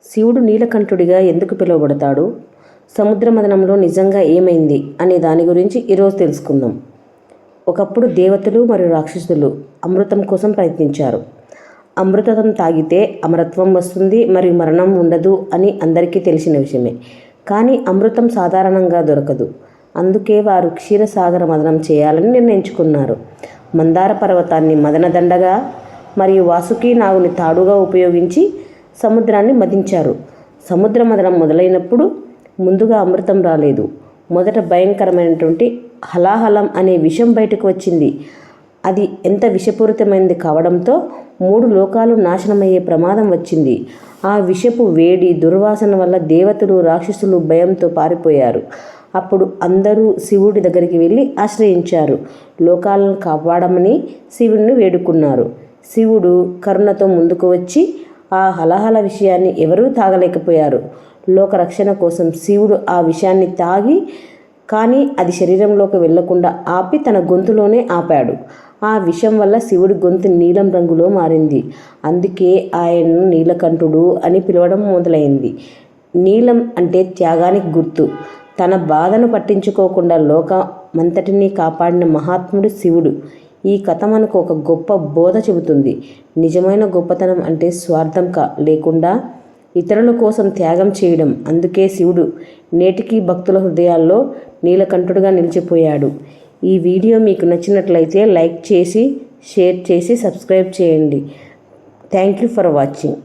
శివుడు నీలకంఠుడిగా ఎందుకు పిలువబడతాడు? సముద్ర మథనంలో నిజంగా ఏమైంది అనే దాని గురించి ఈరోజు తెలుసుకుందాం. ఒకప్పుడు దేవతలు మరియు రాక్షసులు అమృతం కోసం ప్రయత్నించారు. అమృతం తాగితే అమరత్వం వస్తుంది మరియు మరణం ఉండదు అని అందరికీ తెలిసిన విషయమే. కానీ అమృతం సాధారణంగా దొరకదు. అందుకే వారు క్షీరసాగర మథనం చేయాలని నిర్ణయించుకున్నారు. మందార పర్వతాన్ని మదనదండగా మరియు వాసుకి నాగుని తాడుగా ఉపయోగించి సముద్రాన్ని మదించారు. సముద్ర మథనం మొదలైనప్పుడు ముందుగా అమృతం రాలేదు. మొదట భయంకరమైనటువంటి హలాహలం అనే విషం బయటకు వచ్చింది. అది ఎంత విషపూరితమైనది కావడంతో 3 లోకాలు నాశనమయ్యే ప్రమాదం వచ్చింది. ఆ విషపు వేడి దుర్వాసన వల్ల దేవతలు రాక్షసులు భయంతో పారిపోయారు. అప్పుడు అందరూ శివుడి దగ్గరికి వెళ్ళి ఆశ్రయించారు. లోకాలను కాపాడమని శివుడిని వేడుకున్నారు. శివుడు కరుణతో ముందుకు వచ్చి ఆ హలహల విషయాన్ని ఎవరూ తాగలేకపోయారు. లోకరక్షణ కోసం శివుడు ఆ విషయాన్ని తాగి కానీ అది శరీరంలోకి వెళ్లకుండా ఆపి తన గొంతులోనే ఆపాడు. ఆ విషం వల్ల శివుడి గొంతు నీలం రంగులో మారింది. అందుకే ఆయన్ను నీలకంఠుడు అని పిలవడం మొదలైంది. నీలం అంటే త్యాగానికి గుర్తు. తన బాధను పట్టించుకోకుండా లోకమంతటినీ కాపాడిన మహాత్ముడు శివుడు. ఈ కథ మనకు ఒక గొప్ప బోధ చెబుతుంది. నిజమైన గొప్పతనం అంటే స్వార్థం లేకుండా ఇతరుల కోసం త్యాగం చేయడం. అందుకే శివుడు నేటికీ భక్తుల హృదయాల్లో నీలకంఠుడిగా నిలిచిపోయాడు. ఈ వీడియో మీకు నచ్చినట్లయితే లైక్ చేసి, షేర్ చేసి, సబ్స్క్రైబ్ చేయండి. Thank you for watching.